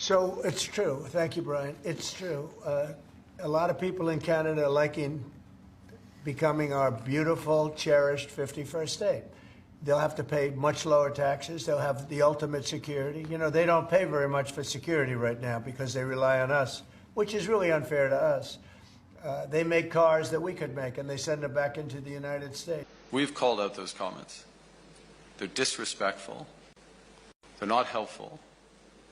So it's true. Thank you, Brian. It's true. A lot of people in Canada are liking becoming our beautiful, cherished 51st state. They'll have to pay much lower taxes. They'll have the ultimate security. You know, they don't pay very much for security right now because they rely on us, which is really unfair to us. They make cars that we could make, and they send them back into the United States. We've called out those comments. They're disrespectful. They're not helpful.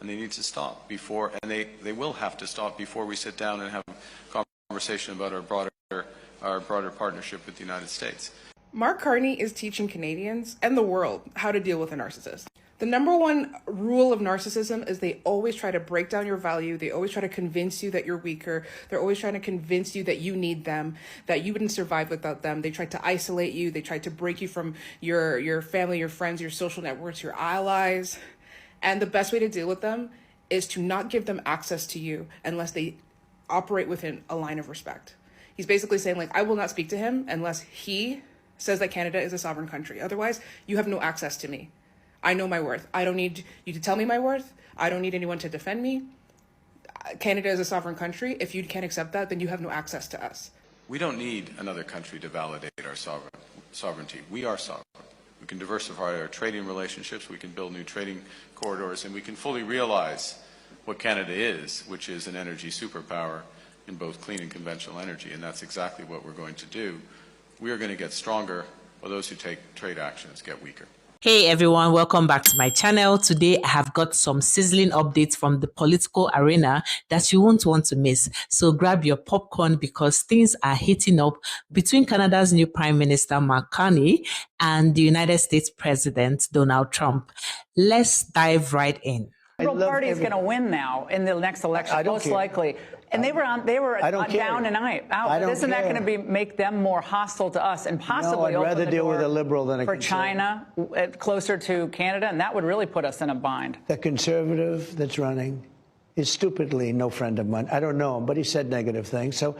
And they need to stop before, and they will have to stop before we sit down and have a conversation about our broader partnership with the United States. Mark Carney is teaching Canadians and the world how to deal with a narcissist. The number one rule of narcissism is they always try to break down your value. They always try to convince you that you're weaker. They're always trying to convince you that you need them, that you wouldn't survive without them. They try to isolate you. They try to break you from your family, your friends, your social networks, your allies. And the best way to deal with them is to not give them access to you unless they operate within a line of respect. He's basically saying, like, I will not speak to him unless he says that Canada is a sovereign country. Otherwise, you have no access to me. I know my worth. I don't need you to tell me my worth. I don't need anyone to defend me. Canada is a sovereign country. If you can't accept that, then you have no access to us. We don't need another country to validate our sovereignty. We are sovereign. We can diversify our trading relationships, we can build new trading corridors, and we can fully realize what Canada is, which is an energy superpower in both clean and conventional energy, and that's exactly what we're going to do. We are going to get stronger, while those who take trade actions get weaker. Hey everyone, welcome back to my channel. Today I have got some sizzling updates from the political arena that you won't want to miss. So grab your popcorn because things are heating up between Canada's new Prime Minister Mark Carney and the United States President Donald Trump. Let's dive right in. The Liberal Party is going to win now in the next election, most likely. And they were down and out. Isn't that going to make them more hostile to us and possibly I'd rather deal with a liberal than a for China closer to Canada, and that would really put us in a bind. The conservative that's running is stupidly no friend of mine. I don't know him, but he said negative things. So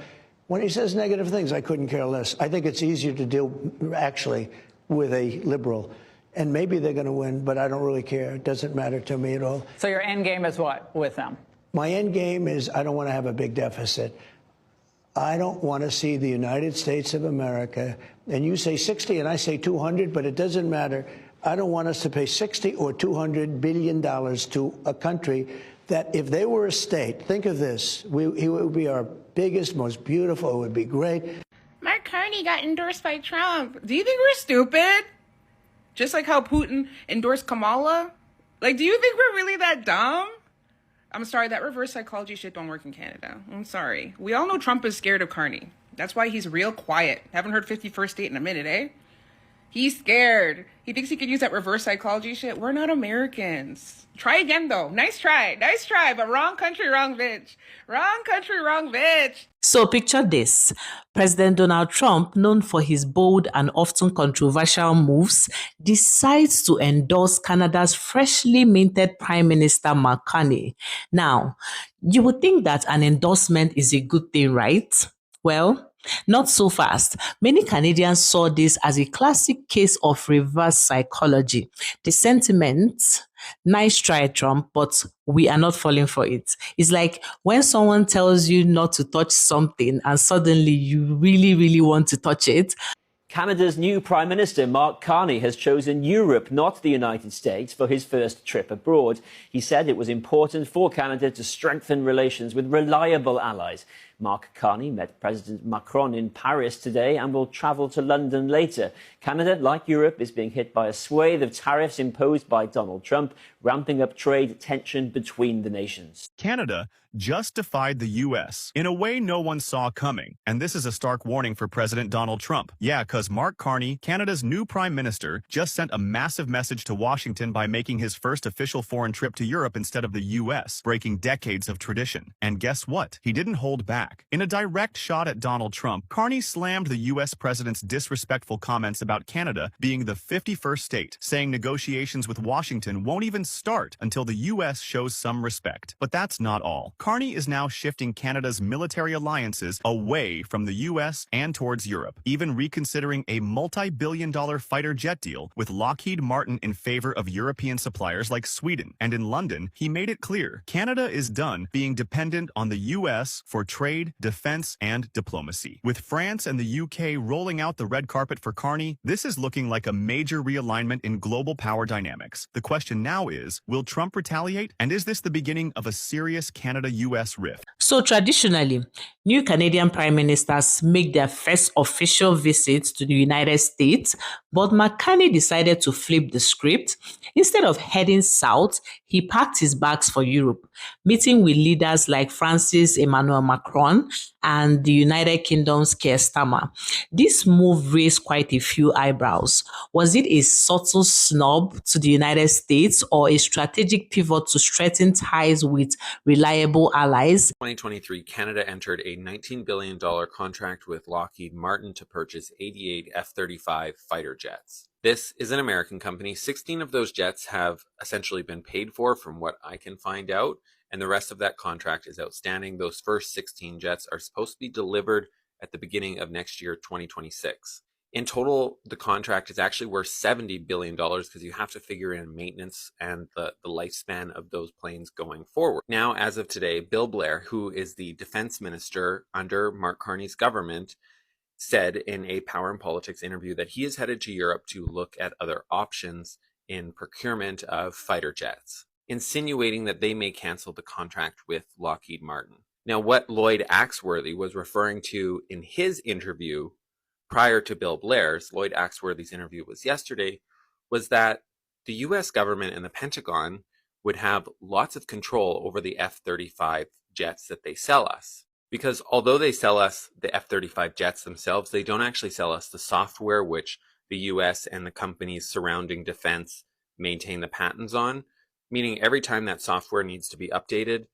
when he says negative things, I couldn't care less. I think it's easier to deal actually with a liberal. And maybe they're going to win, but I don't really care. It doesn't matter to me at all. So your end game is what with them? My end game is I don't want to have a big deficit. I don't want to see the United States of America, and you say 60 and I say 200, but it doesn't matter. I don't want us to pay 60 or $200 billion to a country that if they were a state, think of this, he would be our biggest, most beautiful, it would be great. Mark Carney got endorsed by Trump. Do you think we're stupid? Just like how Putin endorsed Kamala? Like, do you think we're really that dumb? I'm sorry, that reverse psychology shit don't work in Canada. I'm sorry. We all know Trump is scared of Carney. That's why he's real quiet. Haven't heard 51st State in a minute, eh? He's scared. He thinks he could use that reverse psychology shit. We're not Americans. Try again, though. Nice try, but wrong country, wrong bitch. Wrong country, wrong bitch. So picture this. President Donald Trump, known for his bold and often controversial moves, decides to endorse Canada's freshly minted Prime Minister Mark Carney. Now, you would think that an endorsement is a good thing, right? Well, not so fast. Many Canadians saw this as a classic case of reverse psychology. The sentiment, nice try, Trump, but we are not falling for it. It's like when someone tells you not to touch something and suddenly you really, really want to touch it. Canada's new Prime Minister, Mark Carney, has chosen Europe, not the United States, for his first trip abroad. He said it was important for Canada to strengthen relations with reliable allies. Mark Carney met President Macron in Paris today and will travel to London later. Canada, like Europe, is being hit by a swathe of tariffs imposed by Donald Trump, ramping up trade tension between the nations. Canada just defied the U.S. in a way no one saw coming. And this is a stark warning for President Donald Trump. Yeah, because Mark Carney, Canada's new prime minister, just sent a massive message to Washington by making his first official foreign trip to Europe instead of the U.S., breaking decades of tradition. And guess what? He didn't hold back. back. In a direct shot at Donald Trump, Carney slammed the U.S. president's disrespectful comments about Canada being the 51st state, saying negotiations with Washington won't even start until the U.S. shows some respect. But that's not all. Carney is now shifting Canada's military alliances away from the U.S. and towards Europe, even reconsidering a multi-billion-dollar fighter jet deal with Lockheed Martin in favor of European suppliers like Sweden. And in London, he made it clear Canada is done being dependent on the U.S. for trade, defense, and diplomacy. With France and the U.K. rolling out the red carpet for Carney, this is looking like a major realignment in global power dynamics. The question now is, will Trump retaliate? And is this the beginning of a serious Canada-U.S. rift? So traditionally, new Canadian prime ministers make their first official visit to the United States, but Carney decided to flip the script. Instead of heading south, he packed his bags for Europe, meeting with leaders like France's Emmanuel Macron and the United Kingdom's Keir Starmer. This move raised quite a few eyebrows. Was it a subtle snub to the United States or a strategic pivot to strengthen ties with reliable allies? In 2023, Canada entered a $19 billion contract with Lockheed Martin to purchase 88 F-35 fighter jets. This is an American company. 16 of those jets have essentially been paid for from what I can find out, and the rest of that contract is outstanding. Those first 16 jets are supposed to be delivered at the beginning of next year, 2026. In total, the contract is actually worth $70 billion because you have to figure in maintenance and the lifespan of those planes going forward. Now, as of today, Bill Blair, who is the defense minister under Mark Carney's government, said in a Power and Politics interview that he is headed to Europe to look at other options in procurement of fighter jets, insinuating that they may cancel the contract with Lockheed Martin. Now, what Lloyd Axworthy was referring to in his interview prior to Bill Blair's, Lloyd Axworthy's interview was yesterday, was that the US government and the Pentagon would have lots of control over the F-35 jets that they sell us. Because although they sell us the F-35 jets themselves, they don't actually sell us the software which the US and the companies surrounding defense maintain the patents on, meaning every time that software needs to be updated,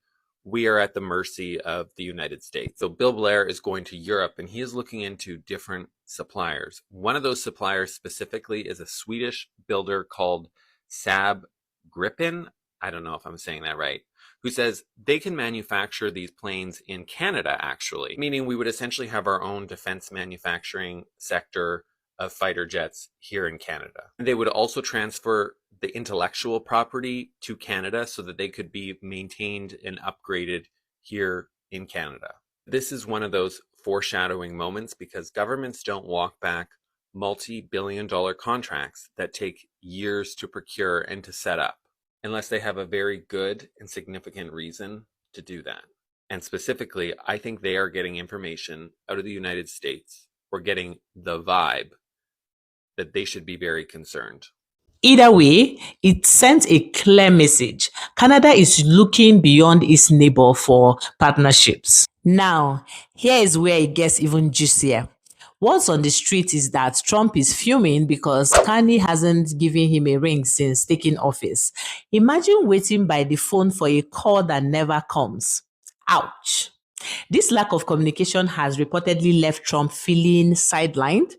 we are at the mercy of the United States. So Bill Blair is going to Europe and he is looking into different suppliers. One of those suppliers specifically is a Swedish builder called Saab Gripen. I don't know if I'm saying that right, who says they can manufacture these planes in Canada, actually, meaning we would essentially have our own defense manufacturing sector of fighter jets here in Canada. They would also transfer the intellectual property to Canada so that they could be maintained and upgraded here in Canada. This is one of those foreshadowing moments because governments don't walk back multi-billion-dollar contracts that take years to procure and to set up, unless they have a very good and significant reason to do that. And specifically, I think they are getting information out of the United States, or getting the vibe that they should be very concerned. Either way, it sent a clear message. Canada is looking beyond its neighbor for partnerships. Now, here is where it gets even juicier. What's on the street is that Trump is fuming because Carney hasn't given him a ring since taking office. Imagine waiting by the phone for a call that never comes. Ouch. This lack of communication has reportedly left Trump feeling sidelined,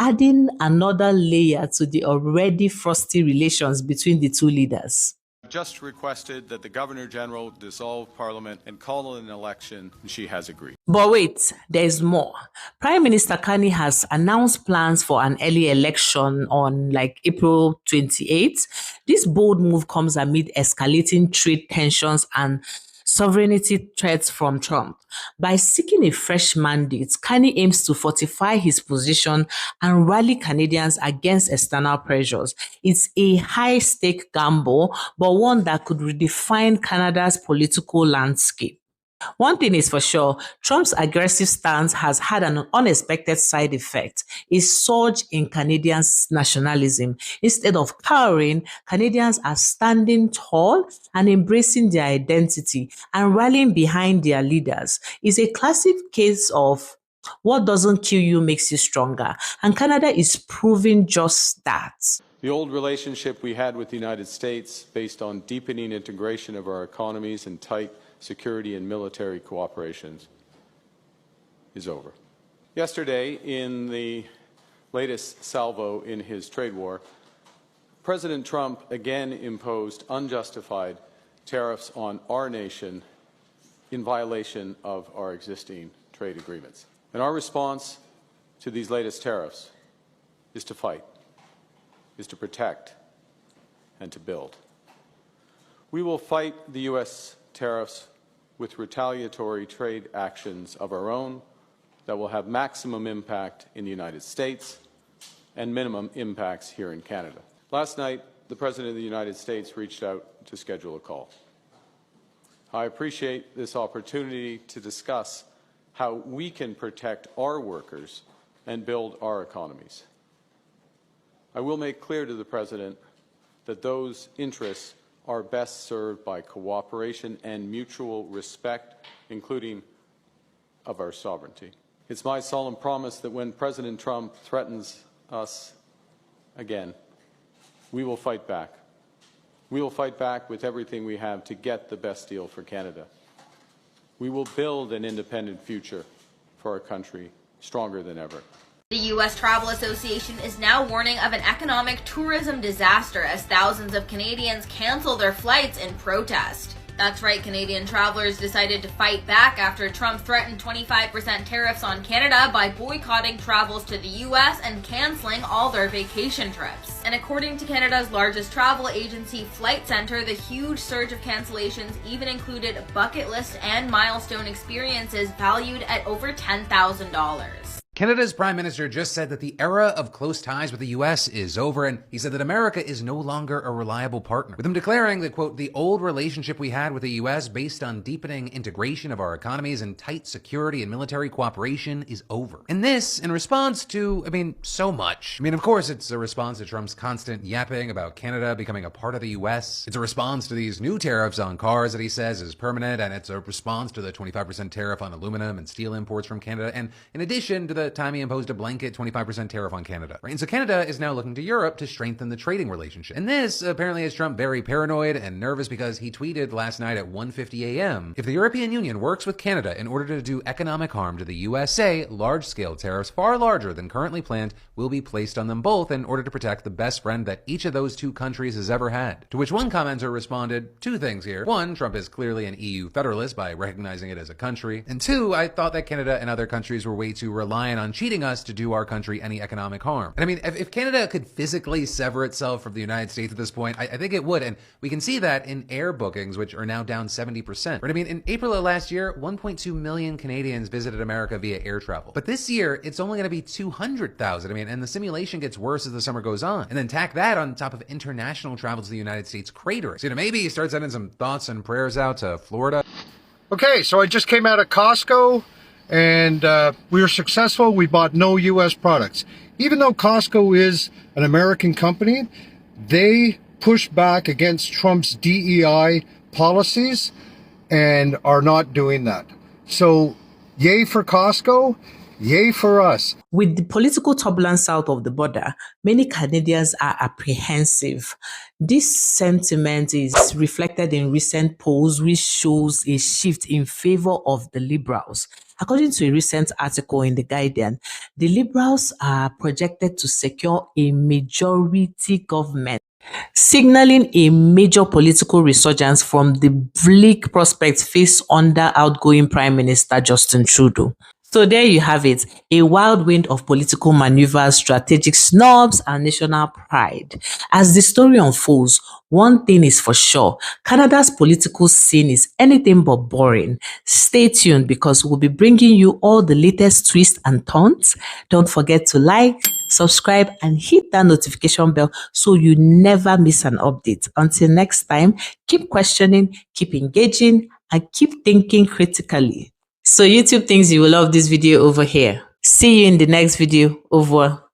adding another layer to the already frosty relations between the two leaders. Just requested that the Governor General dissolve Parliament and call an election, and she has agreed. But wait, there's more. Prime Minister Carney has announced plans for an early election on April 28th. This bold move comes amid escalating trade tensions and sovereignty threats from Trump. By seeking a fresh mandate, Carney aims to fortify his position and rally Canadians against external pressures. It's a high-stake gamble, but one that could redefine Canada's political landscape. One thing is for sure, Trump's aggressive stance has had an unexpected side effect, a surge in Canadians' nationalism. Instead of cowering, Canadians are standing tall and embracing their identity and rallying behind their leaders. It's a classic case of what doesn't kill you makes you stronger, and Canada is proving just that. The old relationship we had with the United States, based on deepening integration of our economies and tight security and military cooperations, is over. Yesterday, in the latest salvo in his trade war, President Trump again imposed unjustified tariffs on our nation in violation of our existing trade agreements. And our response to these latest tariffs is to fight, is to protect, and to build. We will fight the U.S. tariffs with retaliatory trade actions of our own that will have maximum impact in the United States and minimum impacts here in Canada. Last night, the President of the United States reached out to schedule a call. I appreciate this opportunity to discuss how we can protect our workers and build our economies. I will make clear to the President that those interests are best served by cooperation and mutual respect, including of our sovereignty. It's my solemn promise that when President Trump threatens us again, we will fight back. We will fight back with everything we have to get the best deal for Canada. We will build an independent future for our country stronger than ever. The U.S. Travel Association is now warning of an economic tourism disaster as thousands of Canadians cancel their flights in protest. That's right, Canadian travelers decided to fight back after Trump threatened 25% tariffs on Canada by boycotting travels to the U.S. and canceling all their vacation trips. And according to Canada's largest travel agency, Flight Centre, the huge surge of cancellations even included bucket list and milestone experiences valued at over $10,000. Canada's Prime Minister just said that the era of close ties with the U.S. is over, and he said that America is no longer a reliable partner, with him declaring that, quote, the old relationship we had with the U.S. based on deepening integration of our economies and tight security and military cooperation is over. And this in response to, so much. Of course, it's a response to Trump's constant yapping about Canada becoming a part of the U.S. It's a response to these new tariffs on cars that he says is permanent, and it's a response to the 25% tariff on aluminum and steel imports from Canada, and in addition to the time he imposed a blanket 25% tariff on Canada. Right? And so Canada is now looking to Europe to strengthen the trading relationship. And this apparently has Trump very paranoid and nervous because he tweeted last night at 1:50 a.m., if the European Union works with Canada in order to do economic harm to the USA, large-scale tariffs far larger than currently planned will be placed on them both in order to protect the best friend that each of those two countries has ever had. To which one commenter responded, two things here. One, Trump is clearly an EU federalist by recognizing it as a country. And two, I thought that Canada and other countries were way too reliant on cheating us to do our country any economic harm. And if Canada could physically sever itself from the United States at this point, I think it would. And we can see that in air bookings, which are now down 70%. Right? In April of last year, 1.2 million Canadians visited America via air travel. But this year, it's only going to be 200,000. And the simulation gets worse as the summer goes on. And then tack that on top of international travel to the United States cratering. So, maybe you start sending some thoughts and prayers out to Florida. Okay, so I just came out of Costco. And we were successful. We bought no U.S. products. Even though Costco is an American company, they push back against Trump's DEI policies and are not doing that. So, yay for Costco, yay for us. With the political turbulence south of the border, many Canadians are apprehensive. This sentiment is reflected in recent polls, which shows a shift in favor of the Liberals. According to a recent article in The Guardian, the Liberals are projected to secure a majority government, signaling a major political resurgence from the bleak prospects faced under outgoing Prime Minister Justin Trudeau. So there you have it, a wild wind of political maneuvers, strategic snubs, and national pride. As the story unfolds, one thing is for sure, Canada's political scene is anything but boring. Stay tuned because we'll be bringing you all the latest twists and turns. Don't forget to like, subscribe, and hit that notification bell so you never miss an update. Until next time, keep questioning, keep engaging, and keep thinking critically. So YouTube thinks you will love this video over here. See you in the next video. Over.